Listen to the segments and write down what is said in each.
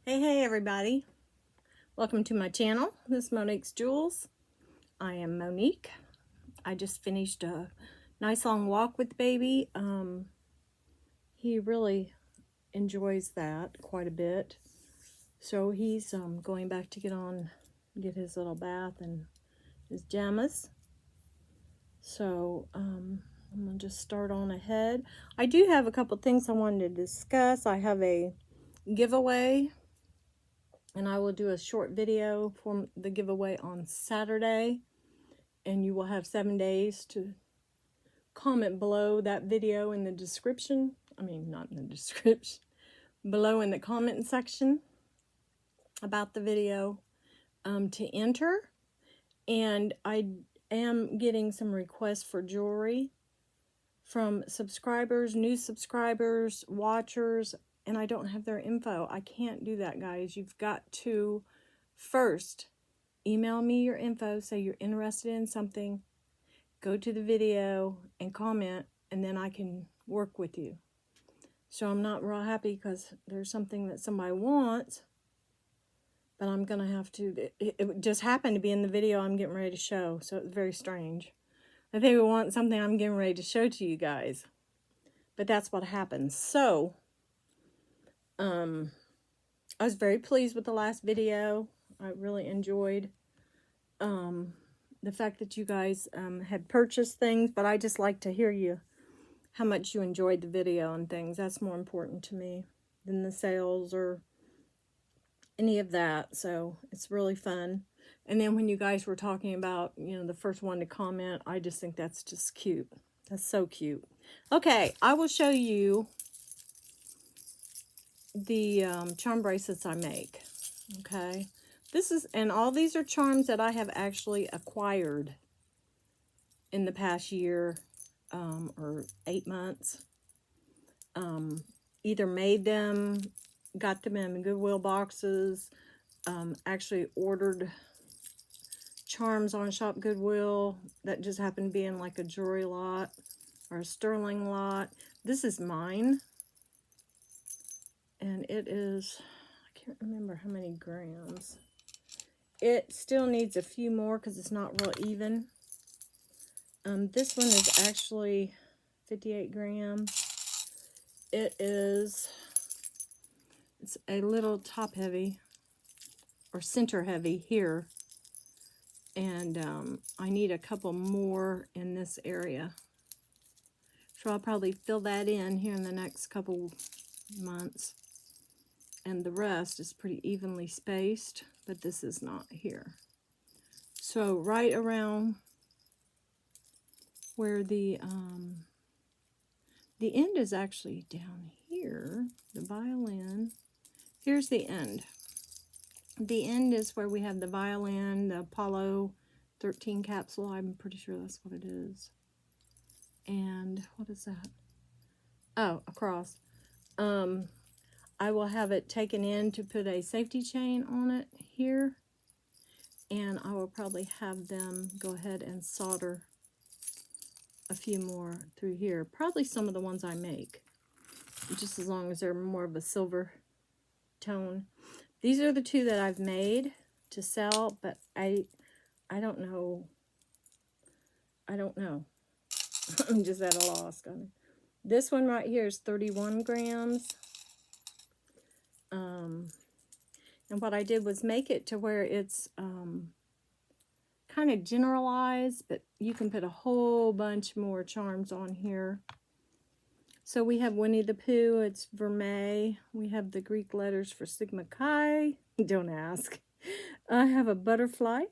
Hey everybody. Welcome to my channel. This is Monique's Jewels. I am Monique. I just finished a nice long walk with the baby. He really enjoys that quite a bit. So he's going back to get his little bath and his jammas. So I'm going to just start on ahead. I do have a couple things I wanted to discuss. I have a giveaway, and I will do a short video for the giveaway on Saturday, and you will have 7 days to comment below that video in the description. I mean, not in the description, below in the comment section about the video to enter. And I am getting some requests for jewelry from subscribers, new subscribers, watchers, and I don't have their info. I can't do that, guys. You've got to first email me your info, say you're interested in something, go to the video and comment, and then I can work with you. So I'm not real happy because there's something that somebody wants, but I'm going to have to, it just happened to be in the video I'm getting ready to show, so it's very strange. I think we want something I'm getting ready to show to you guys, but that's what happens. So, I was very pleased with the last video. I really enjoyed the fact that you guys had purchased things, but I just like to hear you, how much you enjoyed the video and things. That's more important to me than the sales or any of that. So it's really fun. And then when you guys were talking about, you know, the first one to comment, I just think that's just cute. That's so cute. Okay, I will show you the charm bracelets I make. Okay, this is, and all these are charms that I have actually acquired in the past year or 8 months. Either made them, got them in Goodwill boxes, actually ordered charms on Shop Goodwill that just happened to be in like a jewelry lot or a sterling lot. This is mine, and it is, I can't remember how many grams. It still needs a few more because it's not real even. This one is actually 58 grams. It's a little top heavy or center heavy here, and I need a couple more in this area. So I'll probably fill that in here in the next couple months. And the rest is pretty evenly spaced, but this is not here. So right around where the end is actually down here, the violin. Here's the end. The end is where we have the violin, the Apollo 13 capsule. I'm pretty sure that's what it is. And what is that? Oh, a cross. I will have it taken in to put a safety chain on it here. And I will probably have them go ahead and solder a few more through here. Probably some of the ones I make, just as long as they're more of a silver tone. These are the two that I've made to sell, but I don't know. I'm just at a loss. This one right here is 31 grams. And what I did was make it to where it's kind of generalized, but you can put a whole bunch more charms on here. So we have Winnie the Pooh, it's Vermeil. We have the Greek letters for Sigma Chi. Don't ask. I have a butterfly,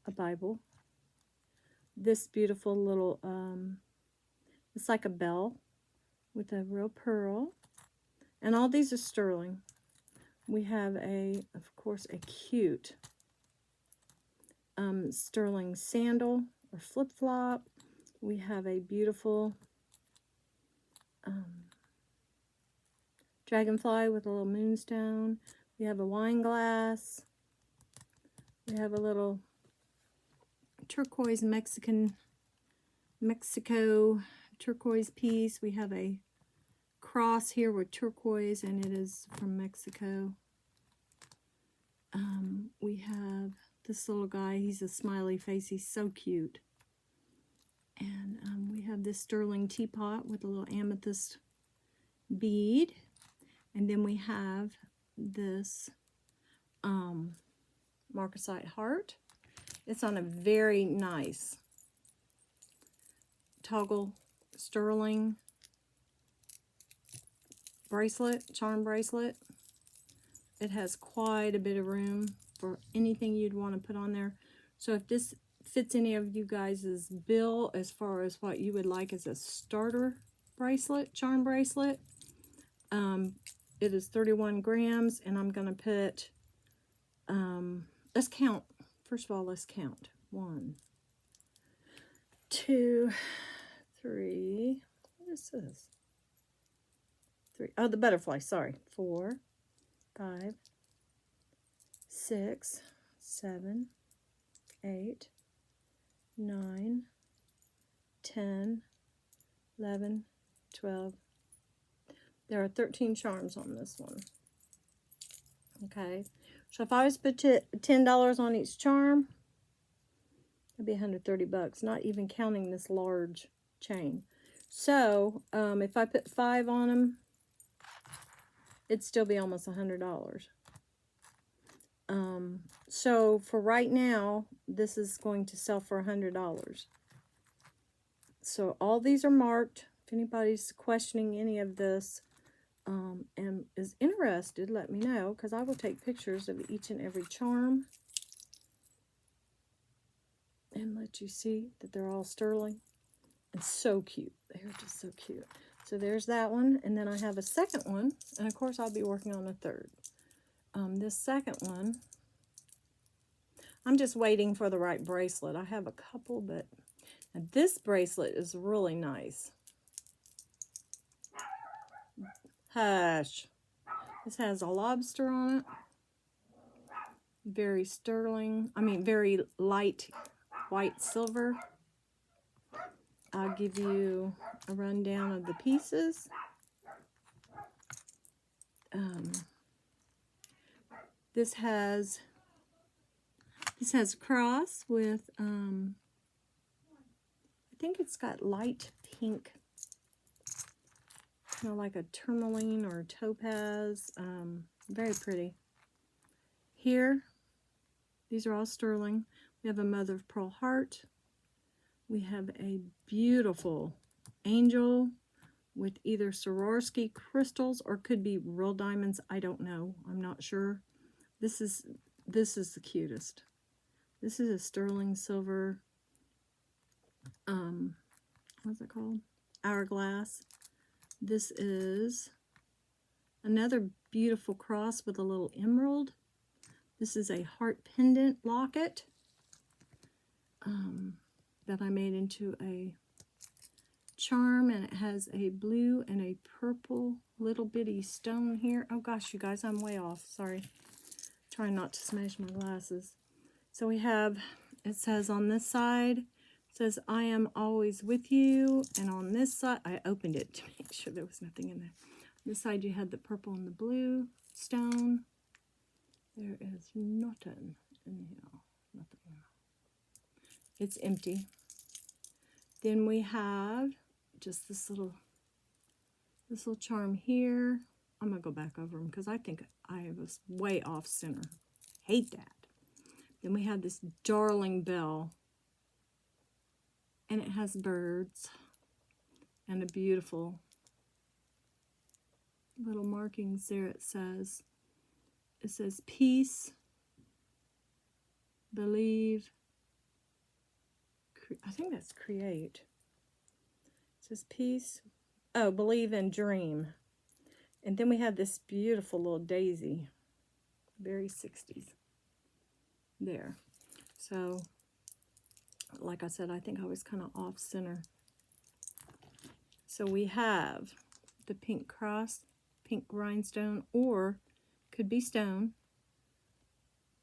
a Bible. This beautiful little, it's like a bell with a real pearl. And all these are sterling. We have of course, a cute sterling sandal or flip-flop. We have a beautiful dragonfly with a little moonstone. We have a wine glass. We have a little turquoise Mexico turquoise piece. We have a cross here with turquoise, and it is from Mexico. We have this little guy. He's a smiley face. He's so cute. And we have this sterling teapot with a little amethyst bead. And then we have this marcasite heart. It's on a very nice toggle sterling bracelet, charm bracelet. It has quite a bit of room for anything you'd want to put on there. So if this fits any of you guys' bill as far as what you would like as a starter bracelet, charm bracelet, it is 31 grams, and I'm going to put, let's count. First of all, let's count. 1, 2, 3, what is this? 3, oh, the butterfly, sorry. 4, 5, 6, 7, 8, 9, 10, 11, 12. There are 13 charms on this one. Okay, so if I was to put $10 on each charm, that'd be 130 bucks, not even counting this large chain. So if I put 5 on them, it'd still be almost $100. So for right now, this is going to sell for $100. So all these are marked. If anybody's questioning any of this and is interested, let me know, because I will take pictures of each and every charm and let you see that they're all sterling and so cute. They're just so cute. So there's that one, and then I have a second one, and of course I'll be working on a third. This second one, I'm just waiting for the right bracelet. I have a couple, but this bracelet is really nice. Hush. This has a lobster on it. Very sterling. I mean, very light white silver. I'll give you a rundown of the pieces. This has a cross with, I think it's got light pink, kind of like a tourmaline or topaz. Very pretty. Here, these are all sterling. We have a mother of pearl heart. We have a beautiful angel with either Swarovski crystals or could be real diamonds. I don't know. I'm not sure. This is the cutest. This is a sterling silver, what's it called? Hourglass. This is another beautiful cross with a little emerald. This is a heart pendant locket that I made into a charm, and it has a blue and a purple little bitty stone here. Oh gosh, you guys, I'm way off. Sorry. Trying not to smash my glasses. So we have, it says on this side, it says, I am always with you. And on this side, I opened it to make sure there was nothing in there. On this side, you had the purple and the blue stone. There is nothing in here. Nothing. It's empty. Then we have just this little charm here. I'm going to go back over them because I think I was way off center. Hate that. Then we have this darling bell, and it has birds and a beautiful little markings there. It says peace, believe, I think that's create. It says peace, oh, believe and dream. And then we have this beautiful little daisy, very 60s there. So, like I said, I think I was kind of off center. So we have the pink cross, pink rhinestone, or could be stone,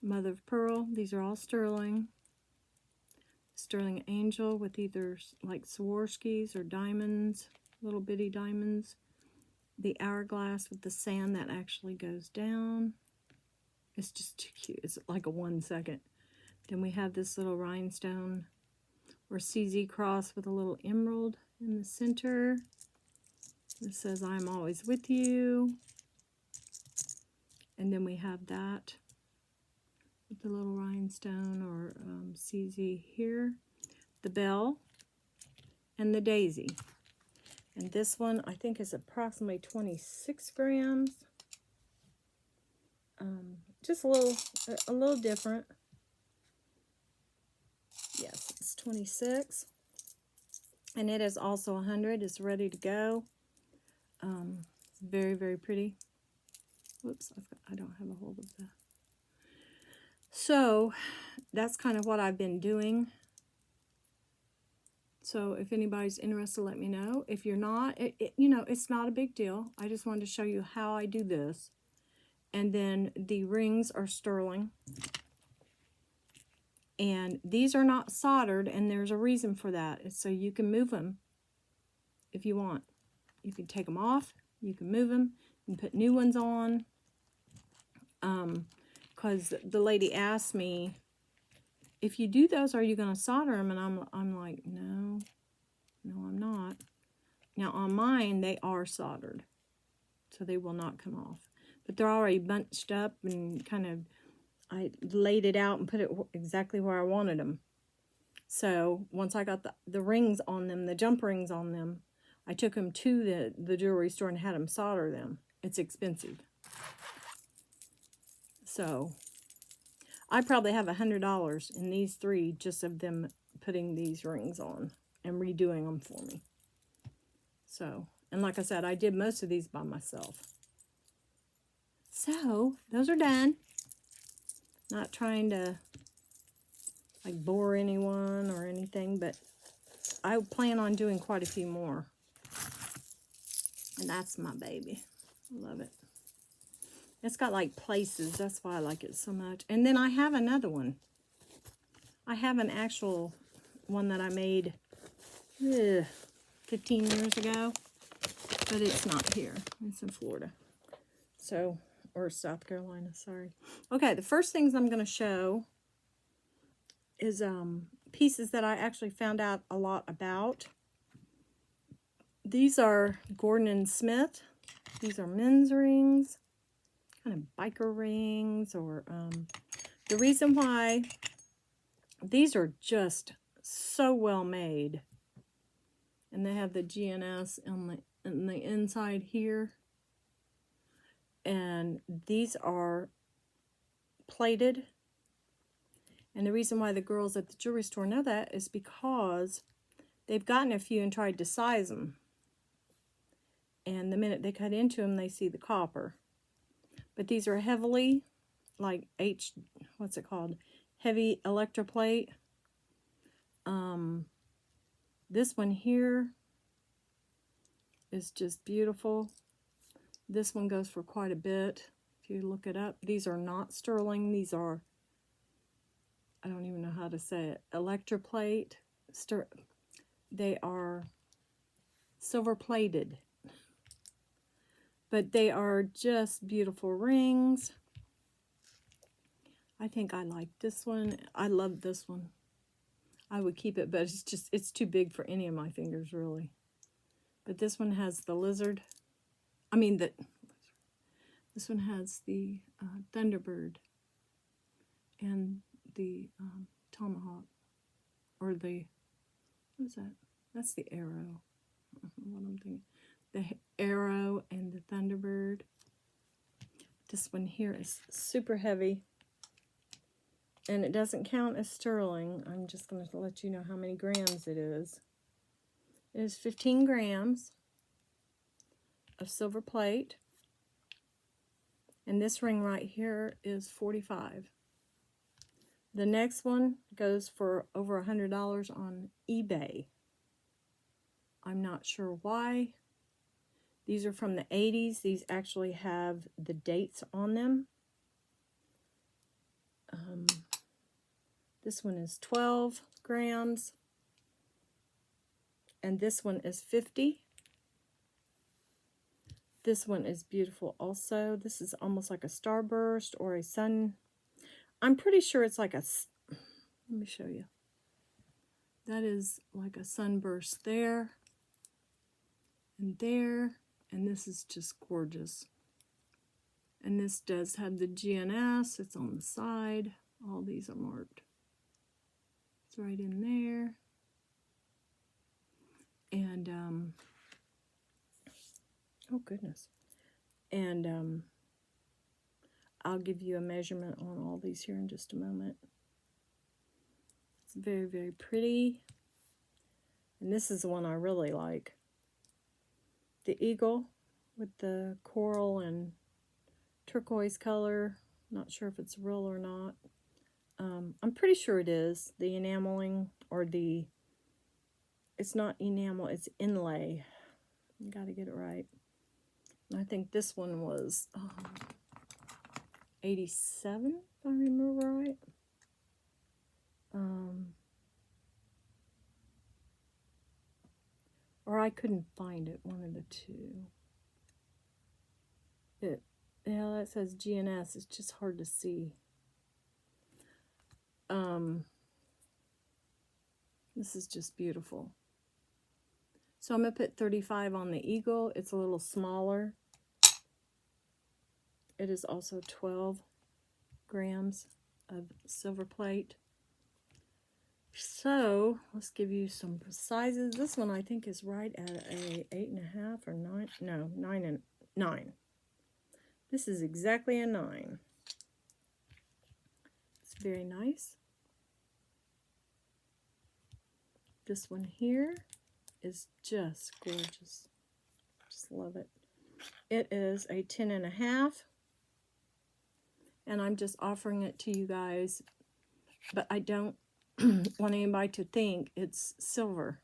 mother of pearl. These are all sterling. Sterling angel with either like Swarovskis or diamonds, little bitty diamonds. The hourglass with the sand that actually goes down. It's just too cute. It's like a 1 second. Then we have this little rhinestone or CZ cross with a little emerald in the center. It says, I'm always with you. And then we have that with the little rhinestone or CZ here. The bell and the daisy. And this one I think is approximately 26 grams. Just a little different. Yes, it's 26. And it is also 100. It's ready to go. It's very, very pretty. Whoops, I don't have a hold of that. So that's kind of what I've been doing. So if anybody's interested, let me know. If you're not, you know, it's not a big deal. I just wanted to show you how I do this. And then the rings are sterling. And these are not soldered, and there's a reason for that. It's so you can move them if you want. You can take them off, you can move them, and put new ones on. Because the lady asked me, if you do those, are you going to solder them? And I'm like, no, I'm not. Now on mine, they are soldered, so they will not come off. But they're already bunched up and kind of, I laid it out and put it exactly where I wanted them. So once I got the rings on them, the jump rings on them, I took them to the jewelry store and had them solder them. It's expensive. So I probably have $100 in these 3 just of them putting these rings on and redoing them for me. So, and like I said, I did most of these by myself. So those are done. Not trying to like bore anyone or anything, but I plan on doing quite a few more. And that's my baby. I love it. It's got like places. That's why I like it so much. And then I have another one. I have an actual one that I made 15 years ago. But it's not here. It's in Florida. So, or South Carolina, sorry. Okay, the first things I'm going to show is pieces that I actually found out a lot about. These are Gordon & Smith. These are men's rings, kind of biker rings, or the reason why these are just so well made. And they have the GNS on the inside here. And these are plated. And the reason why the girls at the jewelry store know that is because they've gotten a few and tried to size them. And the minute they cut into them, they see the copper. But these are heavily, like what's it called? Heavy electroplate. This one here is just beautiful. This one goes for quite a bit. If you look it up, these are not sterling. These are, I don't even know how to say it, electroplate. They are silver plated. But they are just beautiful rings. I think I like this one. I love this one. I would keep it, but it's too big for any of my fingers, really. But this one has the lizard. This one has the Thunderbird and the tomahawk, or what is that? That's the arrow. I don't know what I'm thinking. The arrow and the Thunderbird. This one here is super heavy, and it doesn't count as sterling. I'm just going to let you know how many grams it is. It is 15 grams of silver plate. And this ring right here is 45. The next one goes for over $100 on eBay. I'm not sure why. These are from the 80s. These actually have the dates on them. This one is 12 grams. And this one is 50. This one is beautiful also. This is almost like a starburst or a sun. I'm pretty sure it's like a, let me show you. That is like a sunburst there and there. And this is just gorgeous. And this does have the GNS. It's on the side. All these are marked. It's right in there. And, oh goodness. And I'll give you a measurement on all these here in just a moment. It's very, very pretty. And this is the one I really like. The eagle with the coral and turquoise color. Not sure if it's real or not. I'm pretty sure it is. The enameling, or the, it's not enamel, it's inlay. You got to get it right. And I think this one was 87, if I remember right. Or I couldn't find it, one of the two. Yeah, that says GNS. It's just hard to see. This is just beautiful. So I'm going to put 35 on the eagle. It's a little smaller. It is also 12 grams of silver plate. So let's give you some sizes. This one I think is right at a 8.5 or 9. No, 9. This is exactly a 9. It's very nice. This one here is just gorgeous. Just love it. It is a 10.5. And I'm just offering it to you guys. But I don't want anybody to think it's silver.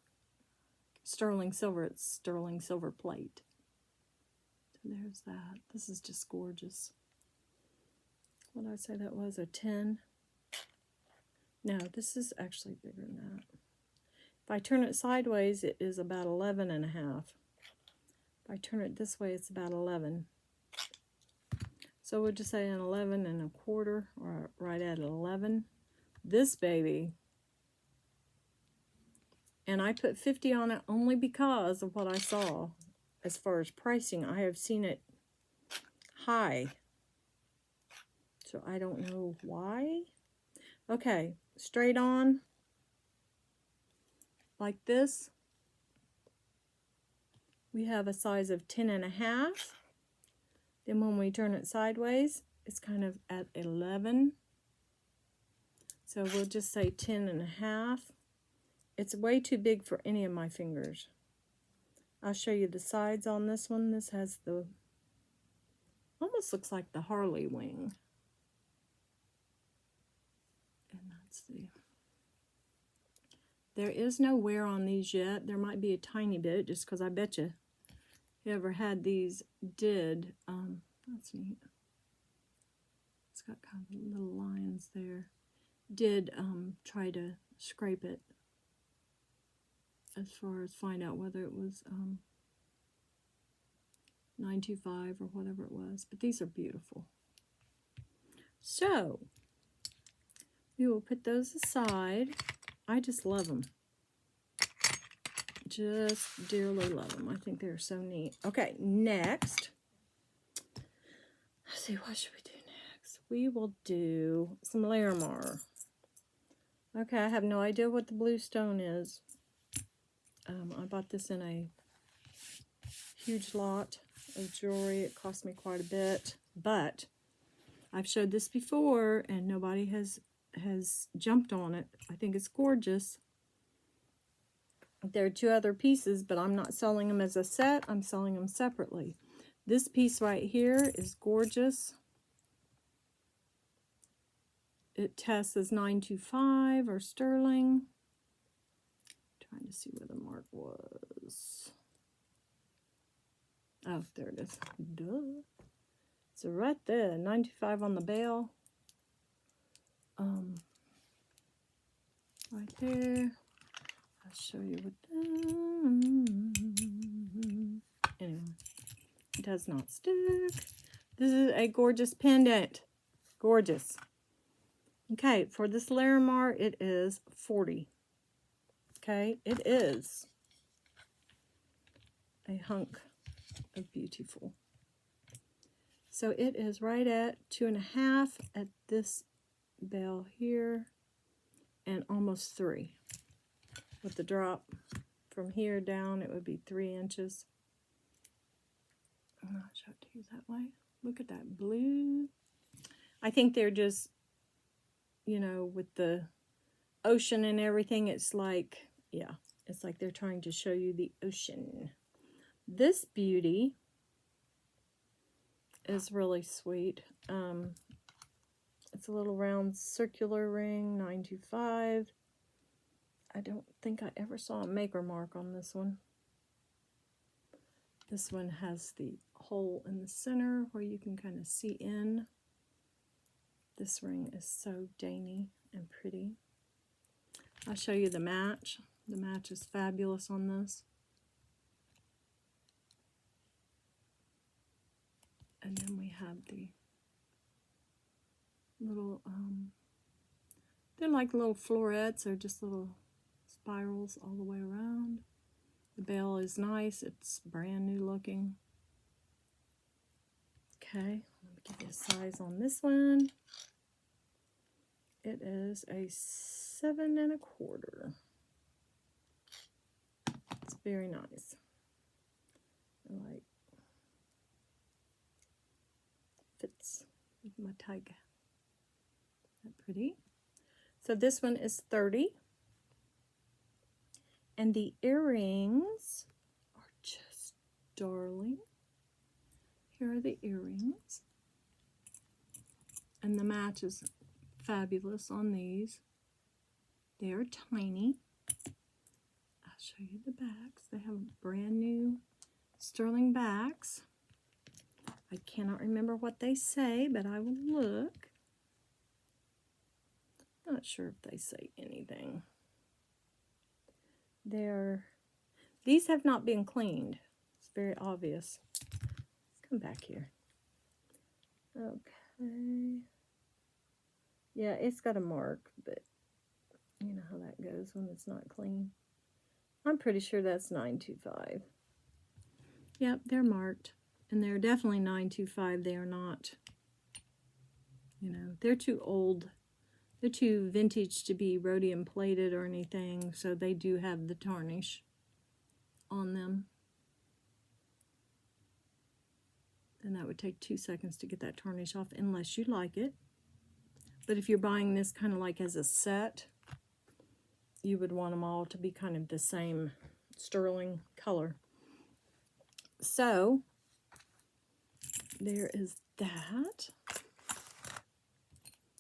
Sterling silver. It's sterling silver plate. So there's that. This is just gorgeous. What did I say that was? A 10? No, this is actually bigger than that. If I turn it sideways, it is about 11.5. If I turn it this way, it's about 11. So we'll just say an 11.25, or right at 11. This baby, and I put 50 on it only because of what I saw as far as pricing. I have seen it high, so I don't know why. Okay, straight on, like this. We have a size of 10.5. Then when we turn it sideways, it's kind of at 11. So we'll just say 10.5. It's way too big for any of my fingers. I'll show you the sides on this one. This has the, almost looks like the Harley wing. And that's the, there is no wear on these yet. There might be a tiny bit, just because I bet you whoever had these did. That's neat. It's got kind of little lines there. Did try to scrape it as far as find out whether it was 925 or whatever it was. But these are beautiful. So we will put those aside. I just love them. Just dearly love them. I think they're so neat. Okay, next. Let's see, what should we do next? We will do some Larimar. Okay, I have no idea what the blue stone is. I bought this in a huge lot of jewelry. It cost me quite a bit, but I've showed this before and nobody has jumped on it. I think it's gorgeous. There are 2 other pieces, but I'm not selling them as a set. I'm selling them separately. This piece right here is gorgeous. It tests as 925 or sterling. Trying to see where the mark was. Oh, there it is. Duh. So right there, 925 on the bell. Right there. I'll show you what. Anyway, does not stick. This is a gorgeous pendant. Gorgeous. Okay, for this Larimar, it is $40. Okay, it is a hunk of beautiful. So it is right at 2.5 at this bell here, and almost 3. With the drop from here down, it would be 3 inches. I'm not sure to use that way. Look at that blue. I think they're just, you know, with the ocean and everything, it's like, yeah, it's like they're trying to show you the ocean. This beauty is really sweet. It's a little round circular ring, 925. I don't think I ever saw a maker mark on this one. This one has the hole in the center where you can kind of see in. This ring is so dainty and pretty. I'll show you the match. The match is fabulous on this. And then we have the little, they're like little florets or just little spirals all the way around. The bell is nice. It's brand new looking. Okay, let me give you a size on this one. It is a 7 1/4. It's very nice. I like, fits with my tiger. Isn't that pretty? So this one is $30. And the earrings are just darling. Here are the earrings. And the match is fabulous on these. They are tiny. I'll show you the backs. They have brand new sterling backs. I cannot remember what they say, but I will look. Not sure if they say anything. These have not been cleaned. It's very obvious. Come back here. Okay. Yeah, it's got a mark, but you know how that goes when it's not clean. I'm pretty sure that's 925. Yep, they're marked. And they're definitely 925. They are not, you know, they're too old. They're too vintage to be rhodium plated or anything, so they do have the tarnish on them. And that would take 2 seconds to get that tarnish off, unless you like it. But if you're buying this kind of like as a set, you would want them all to be kind of the same sterling color. So, there is that.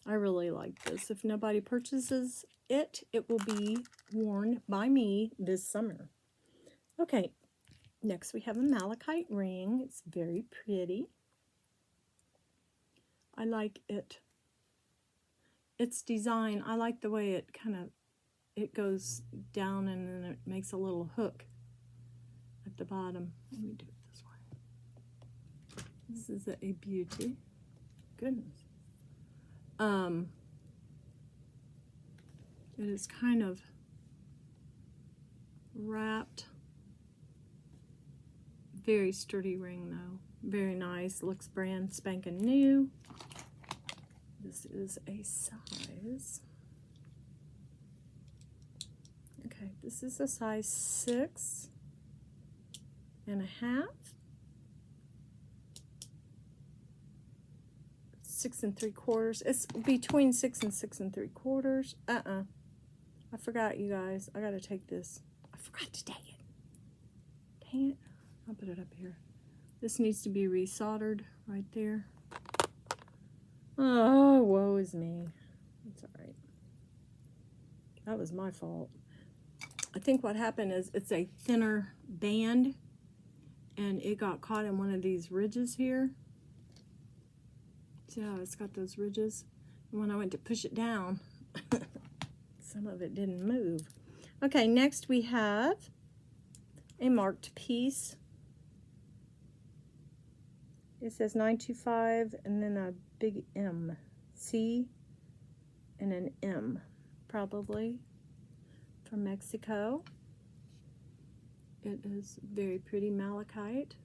I really like this. If nobody purchases it, it will be worn by me this summer. Okay, next we have a malachite ring. It's very pretty. I like it. Its design, I like the way it kind of, it goes down and then it makes a little hook at the bottom. Let me do it this way. This is a beauty. Goodness. It is kind of wrapped. Very sturdy ring though. Very nice. Looks brand spanking new. This is a size. Okay, this is a size 6.5. 6 3/4. It's between 6 and 6 3/4. I forgot, you guys. I gotta take this. I forgot to take it. Dang it. I'll put it up here. This needs to be resoldered right there. Oh, woe is me. It's alright. That was my fault. I think what happened is it's a thinner band and it got caught in one of these ridges here. See how it's got those ridges? And when I went to push it down, some of it didn't move. Okay, next we have a marked piece. It says 925 and then a big M. C and an M, probably from Mexico. It is very pretty malachite.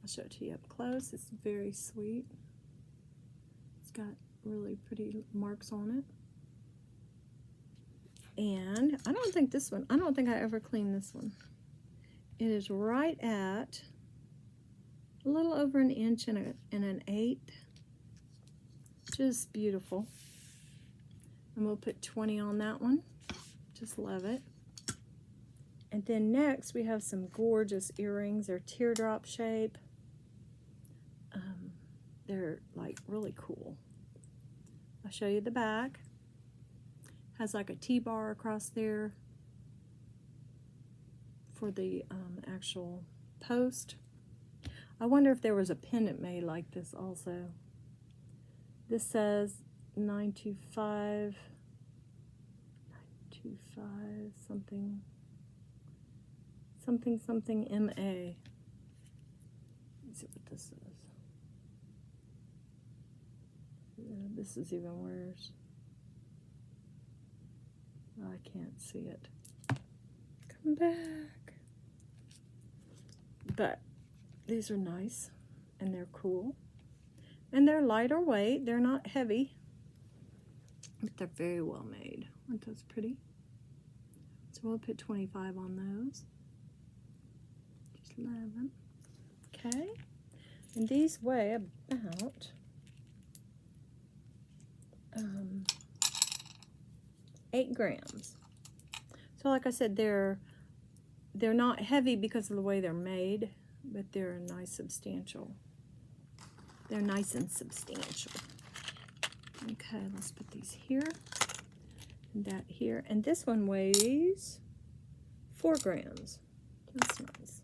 I'll show it to you up close. It's very sweet. It's got really pretty marks on it. And I don't think I ever cleaned this one. It is right at a little over an inch and an eighth. Just beautiful. And we'll put 20 on that one. Just love it. And then next we have some gorgeous earrings. They're teardrop shape. They're like really cool. I'll show you the back. Has like a T-bar across there for the actual post. I wonder if there was a pendant made like this also. This says 925 something MA. Let's see what this is. Yeah, this is even worse. I can't see it. Come back. But these are nice and they're cool. And they're lighter weight. They're not heavy. But they're very well made. Aren't those pretty? So we'll put 25 on those. Just love them. Okay. And these weigh about 8 grams. So like I said, they're not heavy because of the way they're made, but they're nice substantial. They're nice and substantial. Okay, let's put these here and that here. And this one weighs 4 grams. That's nice.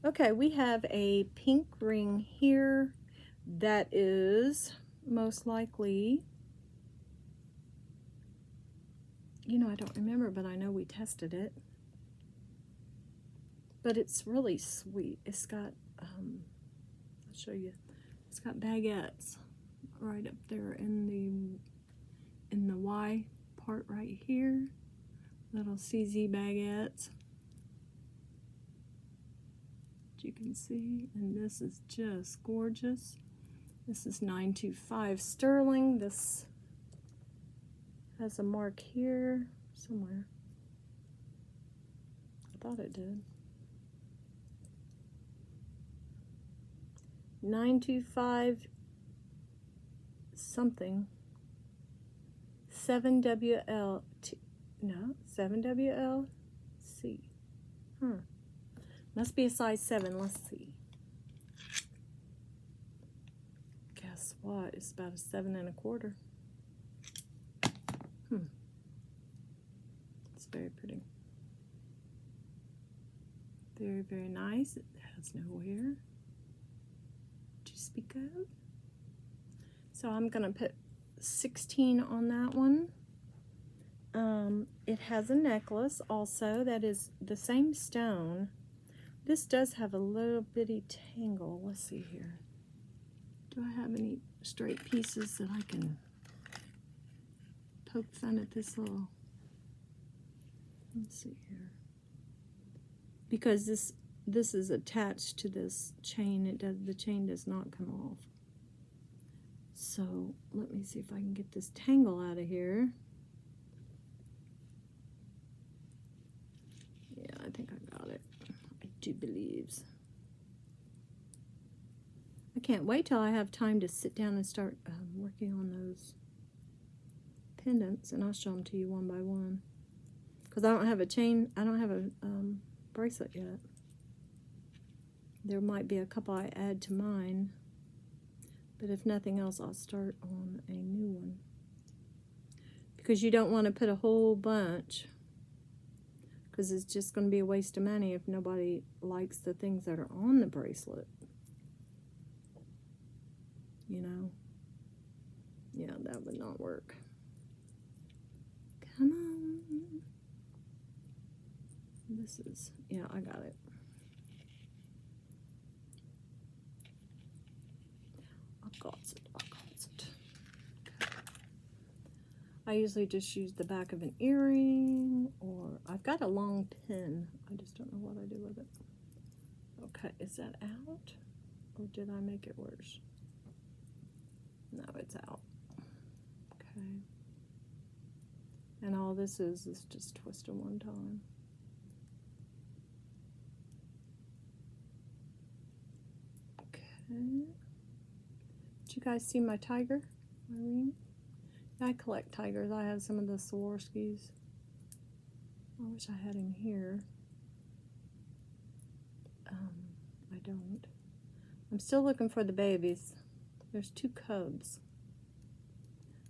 Okay, we have a pink ring here that is most likely, you know, I don't remember, but I know we tested it. But it's really sweet. It's got, I'll show you. It's got baguettes right up there in the Y part right here. Little CZ baguettes. You can see, and this is just gorgeous. This is 925 sterling. This has a mark here somewhere. I thought it did. 925 something. 7WL. No, 7WLC. Must be a size 7. Let's see. Guess what? It's about a 7 1/4. It's very pretty. Very, very nice. It has no wear to speak of. So I'm going to put 16 on that one. It has a necklace also that is the same stone. This does have a little bitty tangle. Let's see here. Do I have any straight pieces that I can poke fun at this little? Let's see here. Because this is attached to this chain. The chain does not come off. So let me see if I can get this tangle out of here. Yeah, I think I got it. I do believe. I can't wait till I have time to sit down and start working on those pendants, and I'll show them to you one by one. Because I don't have a chain, I don't have a bracelet yet. There might be a couple I add to mine, but if nothing else, I'll start on a new one. Because you don't want to put a whole bunch, because it's just going to be a waste of money if nobody likes the things that are on the bracelet. You know? Yeah, that would not work. Come on. This is, yeah, I got it. got it. Okay. I usually just use the back of an earring, or I've got a long pin. I just don't know what I do with it. Okay, is that out? Or did I make it worse? No, it's out. Okay. And all this is just twist it one time. Okay. Did you guys see my tiger? My ring? I collect tigers. I have some of the Swarovskis. I wish I had him here. I don't. I'm still looking for the babies. There's 2 cubs.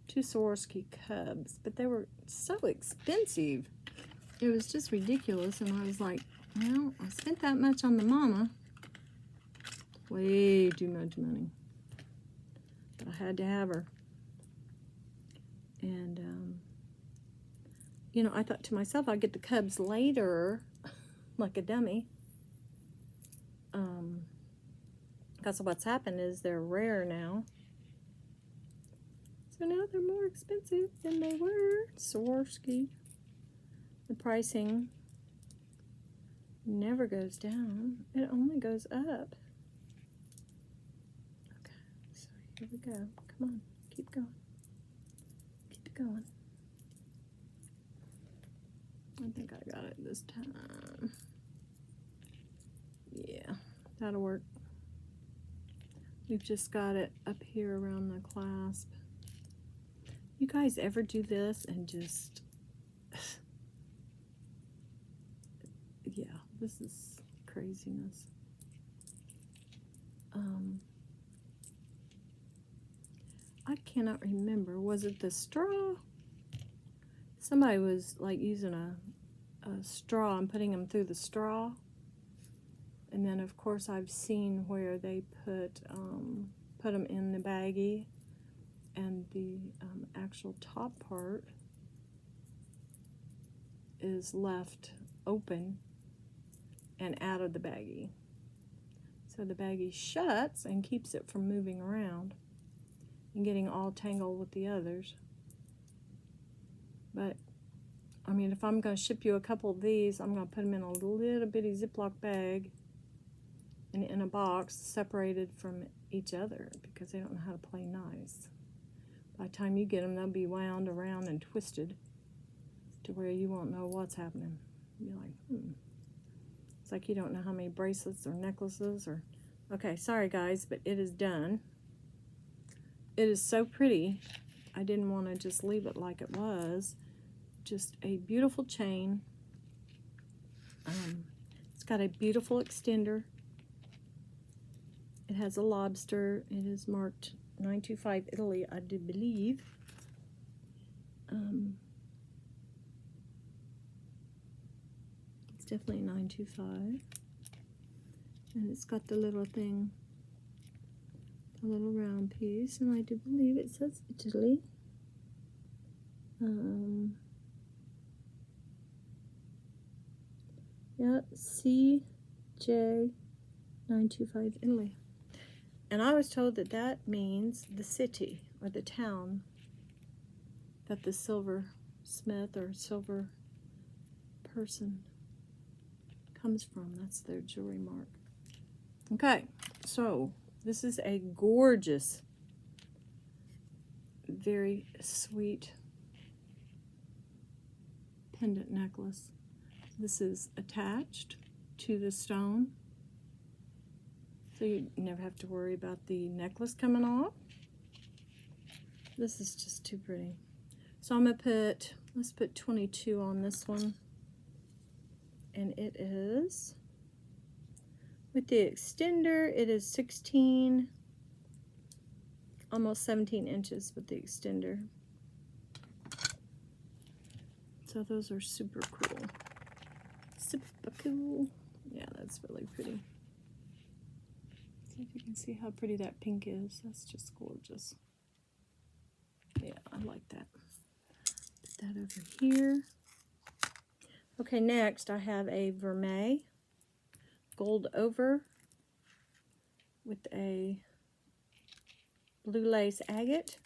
2 Swarovski cubs, but they were so expensive. It was just ridiculous, and I was like, well, I spent that much on the mama. Way too much money. But I had to have her. And, you know, I thought to myself, I'd get the cubs later, like a dummy. Because what's happened is they're rare now. So now they're more expensive than they were. Swarovski. The pricing never goes down. It only goes up. Okay, so here we go. Come on, keep going. Keep it going. I think I got it this time. Yeah, that'll work. We've just got it up here around the clasp. You guys ever do this and just, yeah, this is craziness. I cannot remember. Was it the straw? Somebody was like using a straw and putting them through the straw. And then, of course, I've seen where they put them in the baggie, and the actual top part is left open and out of the baggie. So the baggie shuts and keeps it from moving around and getting all tangled with the others. But, I mean, if I'm going to ship you a couple of these, I'm going to put them in a little bitty Ziploc bag and in a box separated from each other, because they don't know how to play nice. By the time you get them, they'll be wound around and twisted to where you won't know what's happening. You'll be like, It's like you don't know how many bracelets or necklaces or... Okay, sorry guys, but it is done. It is so pretty. I didn't want to just leave it like it was. Just a beautiful chain. It's got a beautiful extender. It has a lobster. It is marked 925 Italy, I do believe. It's definitely 925. And it's got the little thing, the little round piece, and I do believe it says Italy. Yeah, CJ 925 Italy. And I was told that that means the city or the town that the silversmith or silver person comes from. That's their jewelry mark. Okay, so this is a gorgeous, very sweet pendant necklace. This is attached to the stone, so you never have to worry about the necklace coming off. This is just too pretty. So I'm going to put, let's put 22 on this one. And it is, with the extender, it is 16, almost 17 inches with the extender. So those are super cool. Super cool. Yeah, that's really pretty. See if you can see how pretty that pink is. That's just gorgeous. Yeah, I like that. Put that over here. Okay, next I have a vermeil gold over with a blue lace agate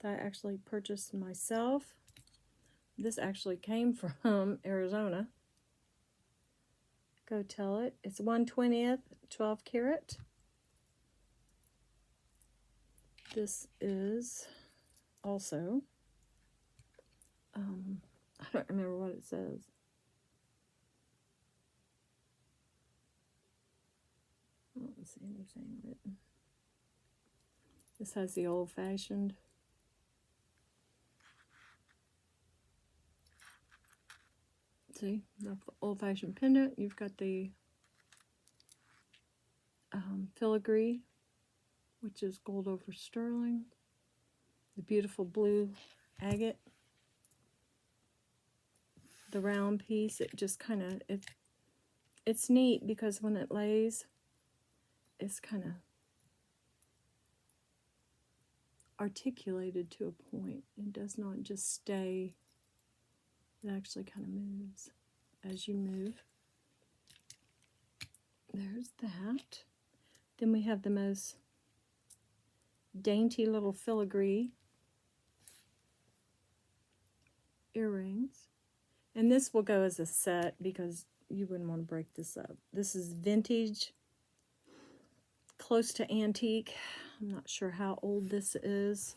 that I actually purchased myself. This actually came from Arizona. Go tell it. It's 1/20th, 12 karat. This is also, I don't remember what it says. I don't see anything written. This has the old-fashioned. See, the old-fashioned pendant. You've got the filigree, which is gold over sterling. The beautiful blue agate. The round piece, it just kind of, it's neat because when it lays, it's kind of articulated to a point. It does not just stay, it actually kind of moves as you move. There's that. Then we have the most dainty little filigree earrings. And this will go as a set because you wouldn't want to break this up. This is vintage, close to antique. I'm not sure how old this is.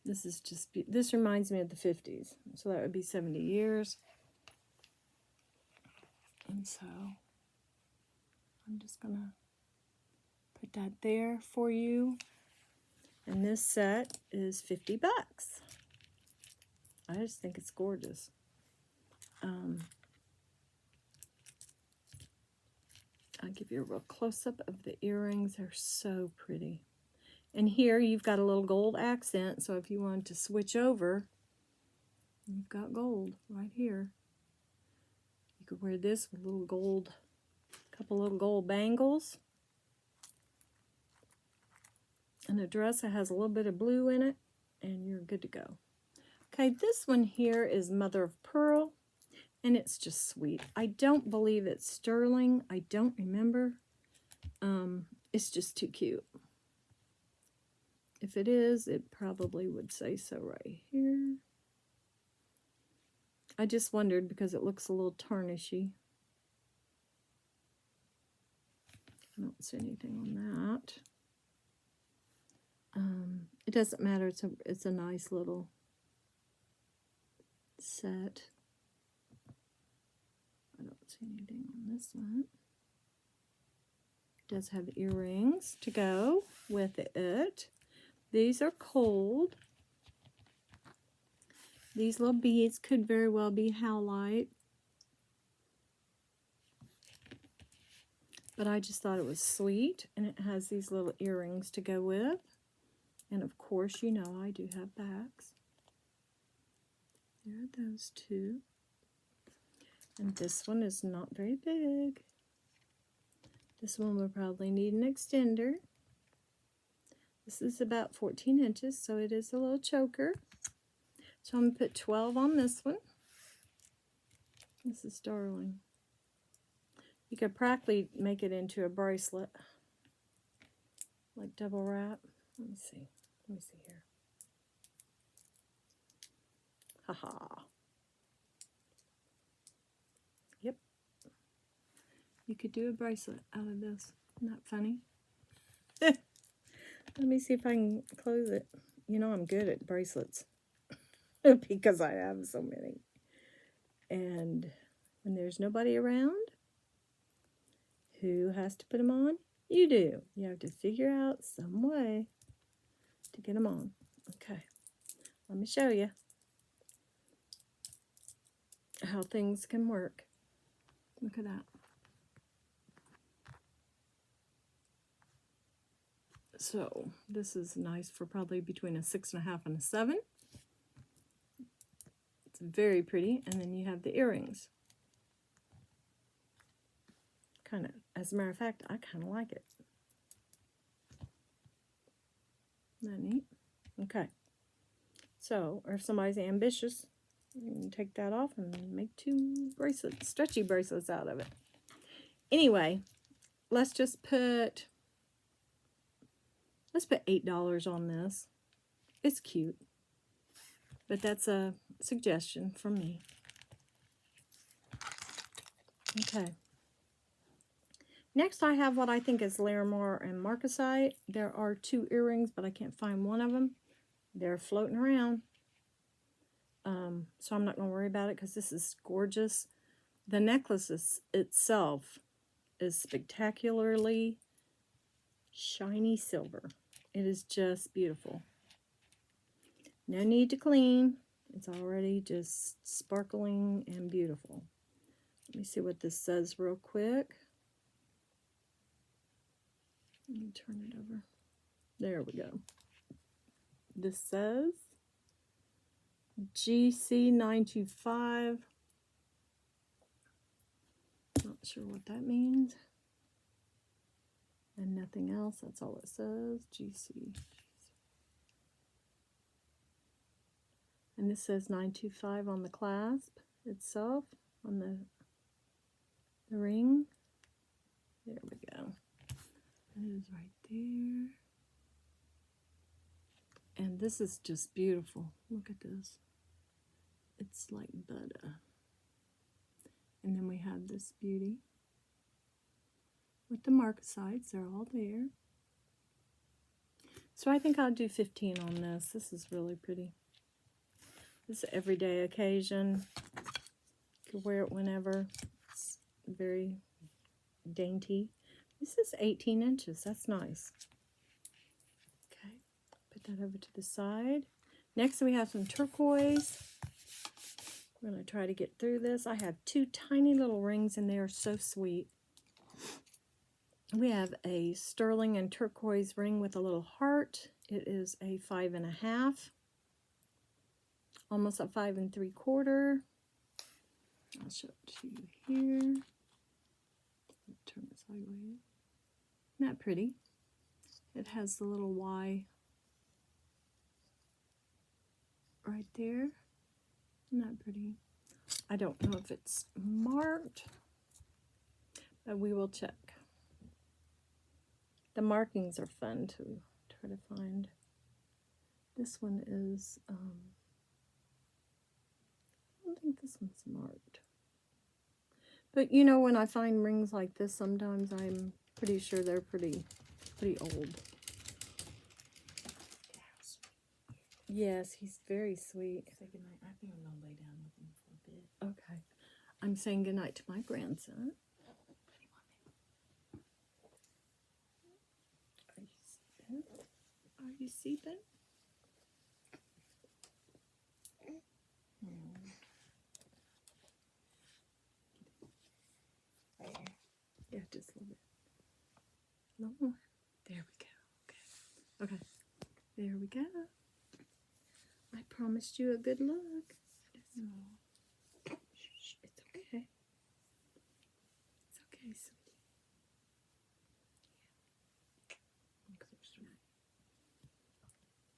This is just, this reminds me of the 50s. So that would be 70 years. And so I'm just going to put that there for you. And this set is 50 bucks. I just think it's gorgeous. I'll give you a real close-up of the earrings. They're so pretty. And here you've got a little gold accent, so if you want to switch over, you've got gold right here. You could wear this with little gold, couple little gold bangles. And a dress that has a little bit of blue in it, and you're good to go. Okay, this one here is Mother of Pearl, and it's just sweet. I don't believe it's sterling. I don't remember. It's just too cute. If it is, it probably would say so right here. I just wondered because it looks a little tarnishy. I don't see anything on that. It doesn't matter. It's a nice little set. I don't see anything on this one. It does have earrings to go with it. These are cold. These little beads could very well be howlite. But I just thought it was sweet. And it has these little earrings to go with. And of course, you know I do have backs. There are those two. And this one is not very big. This one will probably need an extender. This is about 14 inches, so it is a little choker. So I'm going to put 12 on this one. This is darling. You could practically make it into a bracelet. Like double wrap. Let me see. Let me see here. Haha. Yep. You could do a bracelet out of this. Isn't that funny? Let me see if I can close it. You know I'm good at bracelets because I have so many. And when there's nobody around, who has to put them on? You do. You have to figure out some way to get them on. Okay. Let me show you how things can work. Look at that. So this is nice for probably between a 6.5 and a 7. It's very pretty. And then you have the earrings. Kind of, as a matter of fact, I kind of like it. Isn't that neat? Okay. So, or if somebody's ambitious, you can take that off and make 2 bracelets, stretchy bracelets out of it. Anyway, let's just put Let's put $8 on this. It's cute. But that's a suggestion from me. Okay. Next I have what I think is Larimar and Marcasite. There are 2 earrings, but I can't find one of them. They're floating around. So I'm not going to worry about it because this is gorgeous. The necklace itself is spectacularly shiny silver. It is just beautiful. No need to clean. It's already just sparkling and beautiful. Let me see what this says real quick. Let me turn it over. There we go. This says GC925. Not sure what that means. And nothing else. That's all it says. GC. And this says 925 on the clasp itself, on the ring. There we go. It is right there. And this is just beautiful. Look at this. It's like butter. And then we have this beauty with the marcasites. They're all there. So I think I'll do 15 on this. This is really pretty. This is an everyday occasion. You can wear it whenever. It's very dainty. This is 18 inches. That's nice. Okay, put that over to the side. Next we have some turquoise. We're going to try to get through this. I have 2 tiny little rings and they are so sweet. We have a sterling and turquoise ring with a little heart. It is a 5.5. Almost a 5 3/4. I'll show it to you here. Turn it sideways. Isn't that pretty? It has the little Y right there. Isn't that pretty? I don't know if it's marked, but we will check. The markings are fun to try to find. This one is, I don't think this one's marked. But you know, when I find rings like this, sometimes I'm pretty sure they're pretty old. Yes, he's very sweet. Say goodnight. I think I'm going to lay down with him for a bit. Okay. I'm saying goodnight to my grandson. Are you sleeping? Right here. Yeah, just a little bit. A little more. There we go. Okay. Okay. There we go. I promised you a good look. Shh, it's okay. It's okay, sweetie.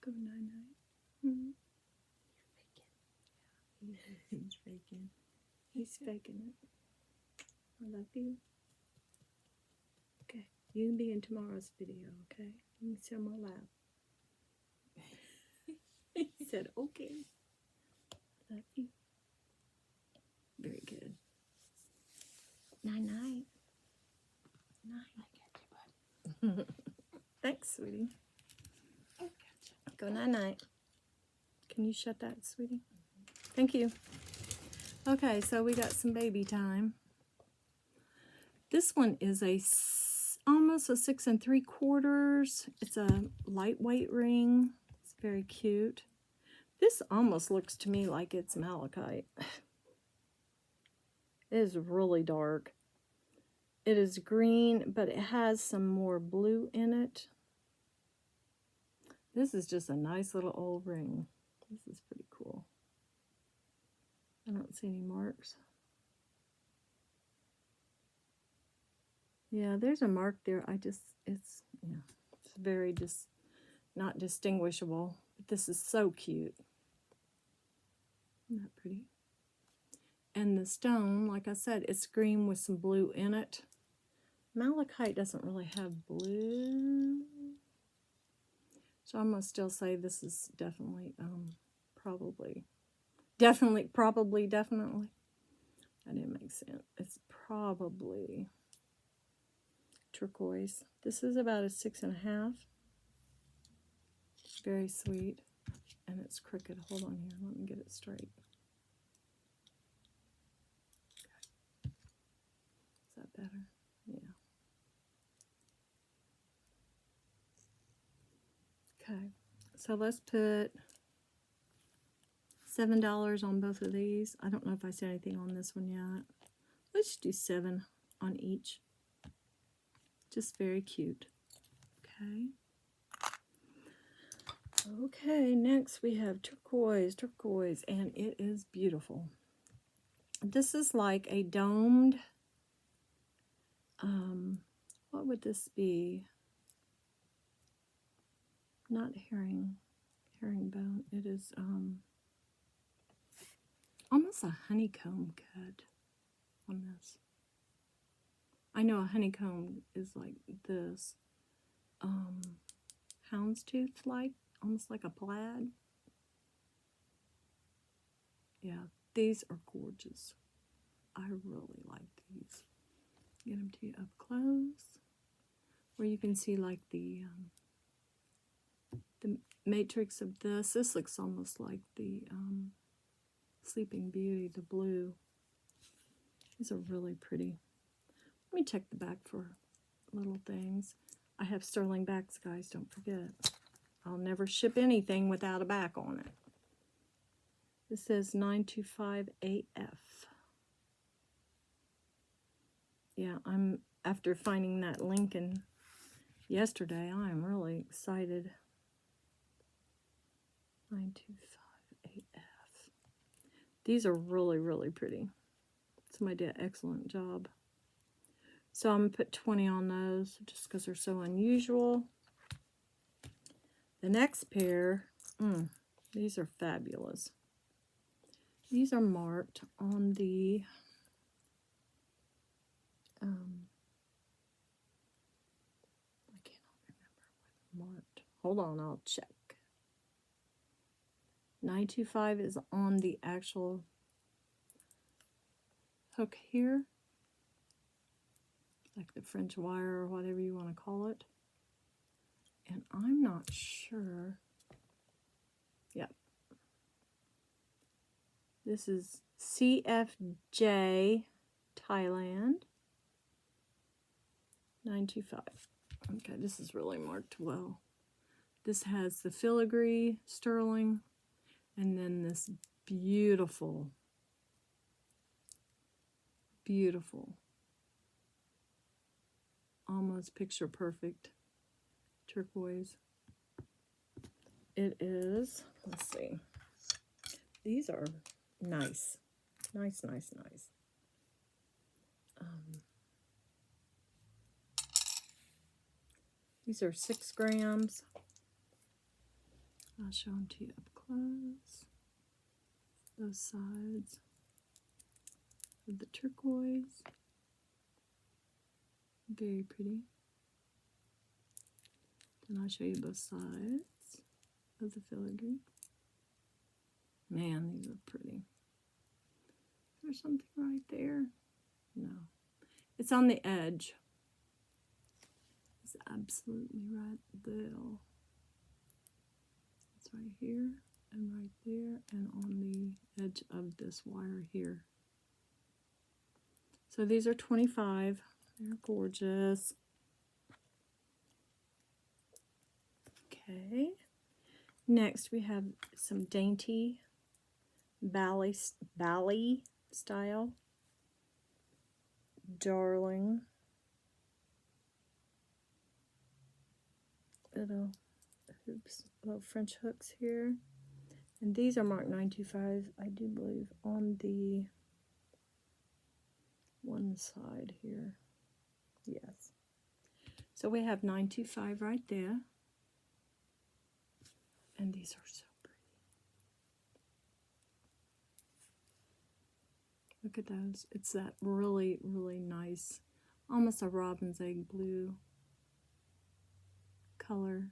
Go night-night. He's faking. He's faking it. I love you. Okay. You can be in tomorrow's video, okay? You can sit on my lap. He said, okay. Love you. Very good. Night-night. Night. I got you, bud. Thanks, sweetie. I got you. Go night-night. Can you shut that, sweetie? Thank you. Okay, so we got some baby time. This one is almost a 6 3/4. It's a lightweight ring. It's very cute. This almost looks to me like it's malachite. It is really dark. It is green, but it has some more blue in it. This is just a nice little old ring. This is pretty cool. I don't see any marks. Yeah, there's a mark there. It's very just not distinguishable. But this is so cute. Isn't that pretty? And the stone, like I said, it's green with some blue in it. Malachite doesn't really have blue. So I'm going to still say this is definitely, probably. Definitely. That didn't make sense. It's probably turquoise. This is about a 6.5. Very sweet. And it's crooked. Hold on here. Let me get it straight. Is that better? Yeah. Okay. So let's put $7 on both of these. I don't know if I said anything on this one yet. Let's do 7 on each. Just very cute. Okay. Okay, next we have turquoise, and it is beautiful. This is like a domed, what would this be? Not herringbone. It is almost a honeycomb cut on this. I know a honeycomb is like this, houndstooth like, almost like a plaid. Yeah, these are gorgeous. I really like these. Get them to you up close, where you can see like the matrix of this. This looks almost like the Sleeping Beauty, the blue. These are really pretty. Let me check the back for little things. I have sterling backs, guys, don't forget. I'll never ship anything without a back on it. This says 925AF. Yeah, after finding that Lincoln yesterday, I'm really excited. 925AF. These are really, really pretty. Somebody did an excellent job. So I'm going to put 20 on those just because they're so unusual. The next pair, these are fabulous. These are marked on the I cannot remember what marked. Hold on, I'll check. 925 is on the actual hook here, like the French wire or whatever you want to call it. And I'm not sure. Yep. This is CFJ Thailand 925. Okay, this is really marked well. This has the filigree sterling, and then this beautiful, beautiful, almost picture perfect turquoise. It is, let's see, these are nice. Nice. These are 6 grams. I'll show them to you up close. Those sides of the turquoise. Very pretty. Then I'll show you both sides of the filigree. Man, these are pretty. Is there something right there? No. It's on the edge. It's absolutely right there. It's right here and right there and on the edge of this wire here. So these are 25. They're gorgeous. Okay. Next we have some dainty ballet style darling little hoops, little French hooks here, and these are marked 925, I do believe, on the one side here. Yes. So we have 925 right there, and these are so pretty. Look at those. It's that really, really nice, almost a robin's egg blue color.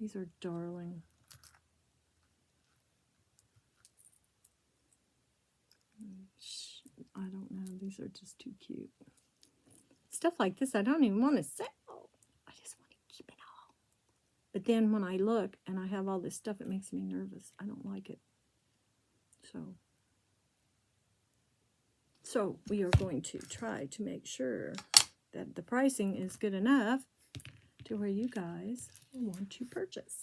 These are darling. I don't know. These are just too cute. Stuff like this I don't even want to sell. I just want to keep it all. But then when I look and I have all this stuff, it makes me nervous. I don't like it. So we are going to try to make sure that the pricing is good enough to where you guys will want to purchase.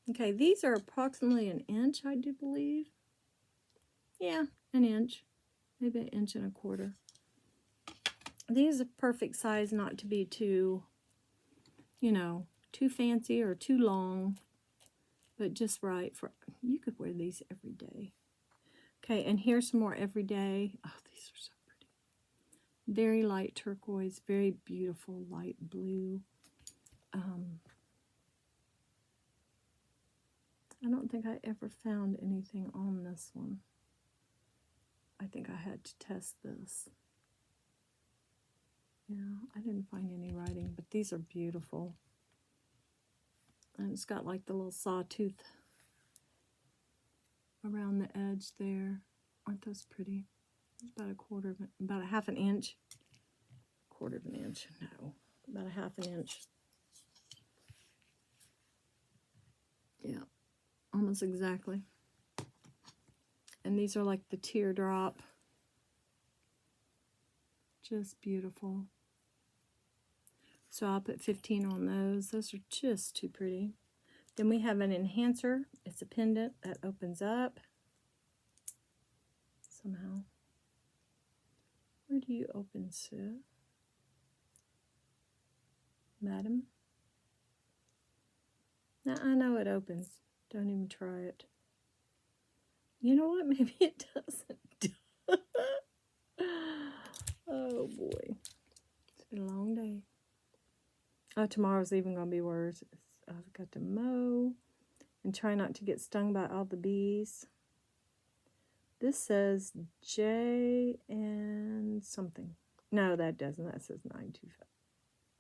Okay, these are approximately an inch, I do believe. Yeah, an inch. Maybe an inch and a quarter. These are perfect size not to be too, you know, too fancy or too long, but just right for, you could wear these every day. Okay, and here's some more everyday. Oh, these are so pretty. Very light turquoise, very beautiful light blue. I don't think I ever found anything on this one. I think I had to test this. Yeah, I didn't find any writing, but these are beautiful. And it's got like the little sawtooth around the edge there. Aren't those pretty? It's about about a half an inch. Quarter of an inch, no, about a half an inch. Yeah, almost exactly. And these are like the teardrop. Just beautiful. So I'll put 15 on those. Those are just too pretty. Then we have an enhancer. It's a pendant that opens up. Somehow. Where do you open, sir? Madam? Now I know it opens. Don't even try it. You know what? Maybe it doesn't. Oh boy. It's been a long day. Oh, tomorrow's even going to be worse. I've got to mow and try not to get stung by all the bees. This says J and something. No, that doesn't. That says 925.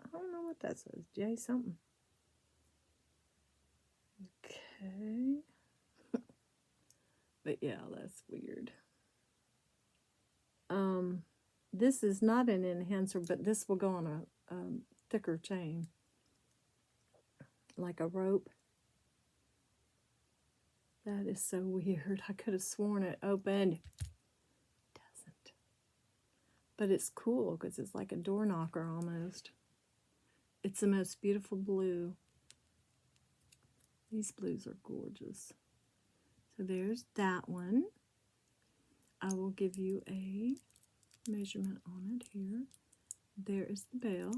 I don't know what that says. J something. Okay. But yeah, that's weird. This is not an enhancer, but this will go on a thicker chain. Like a rope. That is so weird. I could have sworn it opened. It doesn't. But it's cool because it's like a door knocker almost. It's the most beautiful blue. These blues are gorgeous. So there's that one. I will give you a measurement on it here. There is the bell,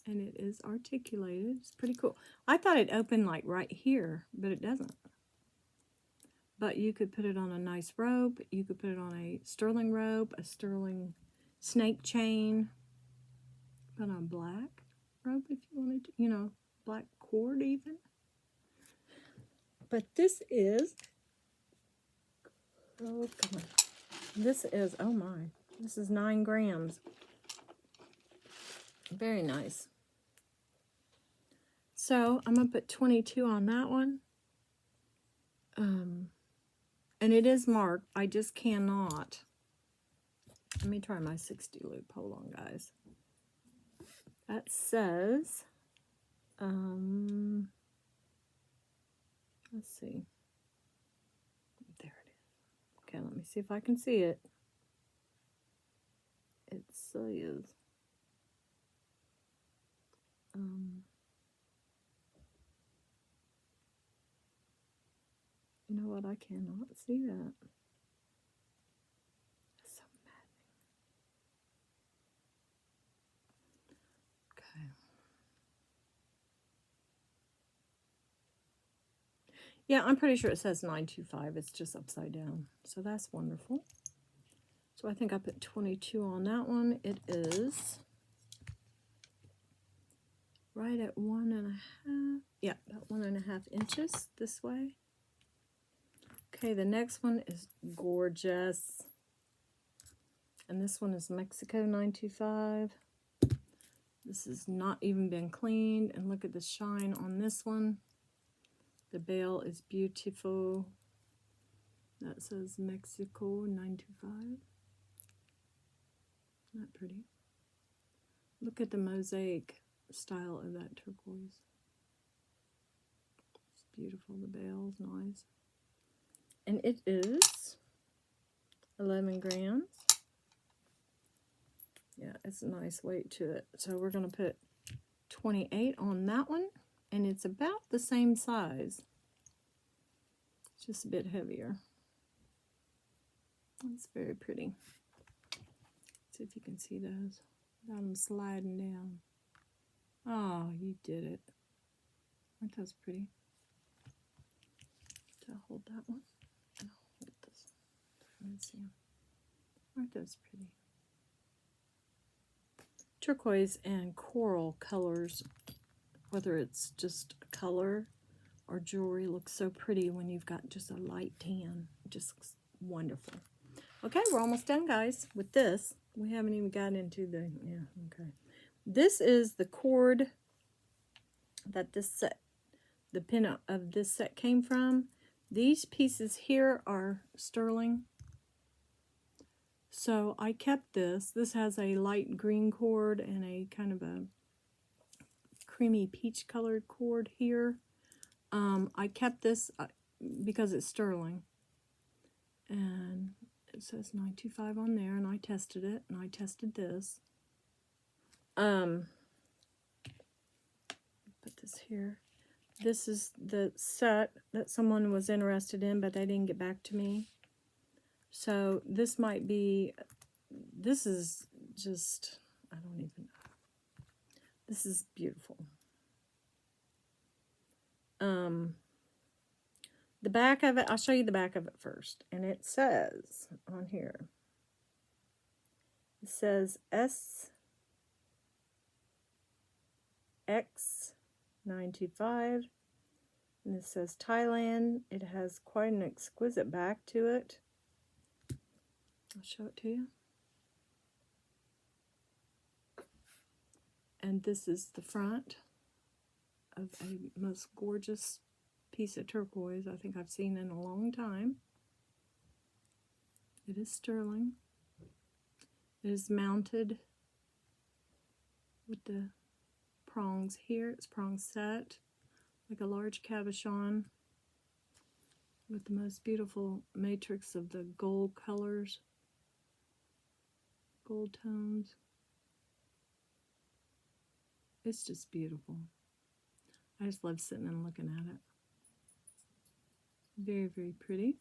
and it is articulated. It's pretty cool. I thought it opened like right here, but it doesn't. But you could put it on a nice rope. You could put it on a sterling rope, a sterling snake chain. Put on a black rope if you wanted to, you know, black cord even. But this is, oh, come on. This is, oh my, this is 9 grams. Very nice. So I'm going to put 22 on that one. And it is marked. I just cannot. Let me try my 60 loop. Hold on, guys. That says, let's see. There it is. Okay, let me see if I can see it. It says, you know what? I cannot see that. That's so maddening. Okay. Yeah, I'm pretty sure it says 925. It's just upside down. So that's wonderful. So I think I put 22 on that one. It is right at 1.5. Yeah, about 1.5 inches this way. Okay, the next one is gorgeous. And this one is Mexico 925. This has not even been cleaned. And look at the shine on this one. The bale is beautiful. That says Mexico 925. Not pretty. Look at the mosaic style of that turquoise. It's beautiful. The bale's nice. And it is 11 grams. Yeah, it's a nice weight to it. So we're going to put 28 on that one. And it's about the same size. It's just a bit heavier. It's very pretty. See if you can see those. Got them sliding down. Oh, you did it. Aren't those pretty? So I'll hold that one. And I'll hold this. Let's see. Aren't those pretty? Turquoise and coral colors, whether it's just color or jewelry, looks so pretty when you've got just a light tan. It just looks wonderful. Okay, we're almost done, guys, with this. We haven't even got into the, yeah, okay. This is the cord that this set, the pin of this set came from. These pieces here are sterling. So I kept this. This has a light green cord and a kind of a creamy peach colored cord here. I kept this because it's sterling. And it says 925 on there, and I tested it, and I tested this. Put this here. This is the set that someone was interested in, but they didn't get back to me. So this might be, this is just, I don't even know. This is beautiful. The back of it, I'll show you the back of it first. And it says on here, it says SX925. And it says Thailand. It has quite an exquisite back to it. I'll show it to you. And this is the front of a most gorgeous piece of turquoise I think I've seen in a long time. It is sterling. It is mounted with the prongs here. It's prong set, like a large cabochon, with the most beautiful matrix of the gold colors, gold tones. It's just beautiful. I just love sitting and looking at it. Very, very pretty.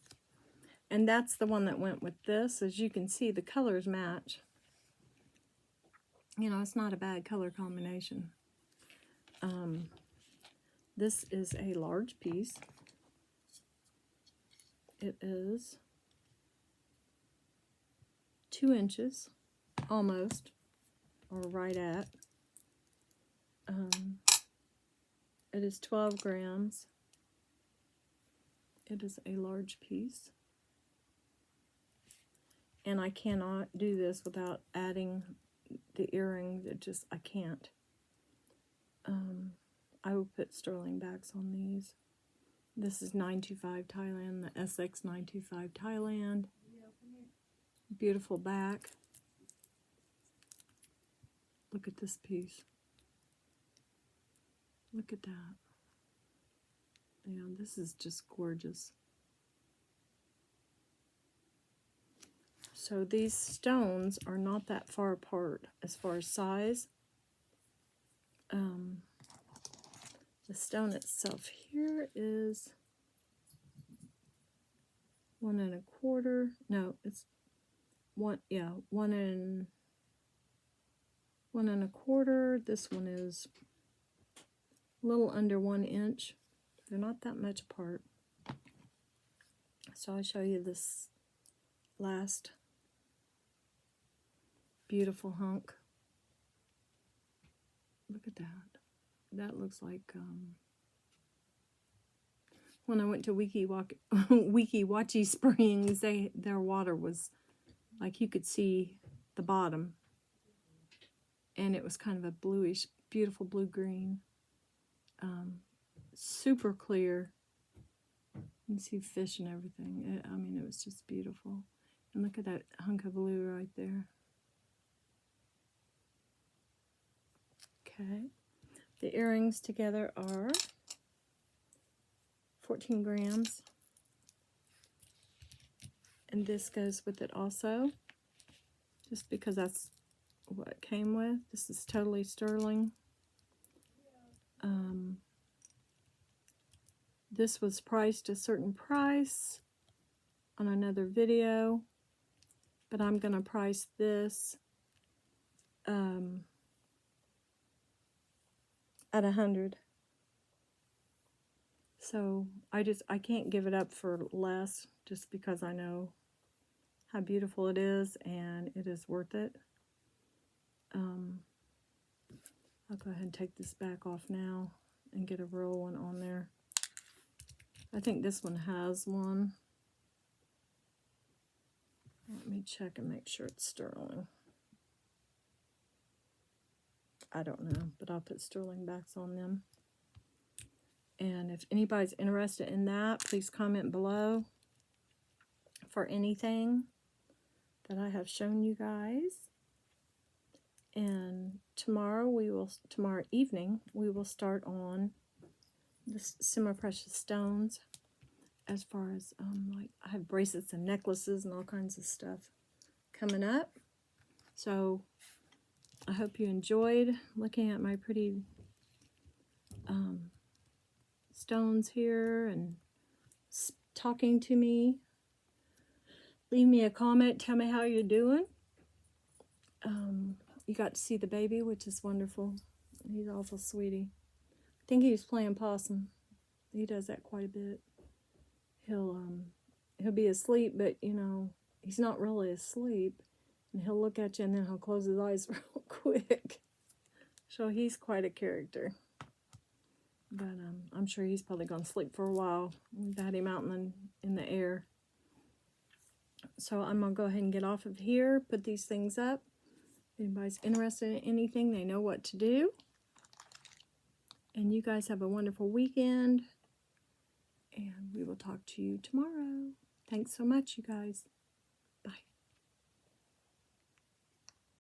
And that's the one that went with this. As you can see, the colors match. You know, it's not a bad color combination. This is a large piece. It is 2 inches, almost, or right at. It is 12 grams. It is a large piece. And I cannot do this without adding the earrings. It just, I can't. I will put sterling backs on these. This is 925 Thailand, the SX 925 Thailand. Beautiful back. Look at this piece. Look at that. Yeah, this is just gorgeous. So these stones are not that far apart as far as size. The stone itself here is 1 1/4. No, it's 1 1 1/4. This one is a little under 1 inch. They're not that much apart. So I'll show you this last beautiful hunk. Look at that. That looks like when I went to Weeki Springs, their water was like you could see the bottom, and it was kind of a bluish, beautiful blue-green, super clear. You can see fish and everything. I mean, it was just beautiful. And look at that hunk of blue right there. Okay. The earrings together are 14 grams. And this goes with it also, just because that's what it came with. This is totally sterling. This was priced a certain price on another video, but I'm going to price this at 100. So I can't give it up for less, just because I know how beautiful it is and it is worth it. I'll go ahead and take this back off now and get a real one on there. I think this one has one. Let me check and make sure it's sterling. I don't know, but I'll put sterling backs on them. And if anybody's interested in that, please comment below for anything that I have shown you guys. And tomorrow evening, we will start on the Semiprecious stones. As far as, like, I have bracelets and necklaces and all kinds of stuff coming up. So I hope you enjoyed looking at my pretty stones here and talking to me. Leave me a comment. Tell me how you're doing. You got to see the baby, which is wonderful. He's awful sweetie. I think he was playing possum. He does that quite a bit. He'll be asleep, but you know, he's not really asleep. And he'll look at you and then he'll close his eyes real quick. So he's quite a character. But I'm sure he's probably going to sleep for a while. We've had him out in the air. So I'm going to go ahead and get off of here, put these things up. If anybody's interested in anything, they know what to do. And you guys have a wonderful weekend. And we will talk to you tomorrow. Thanks so much, you guys.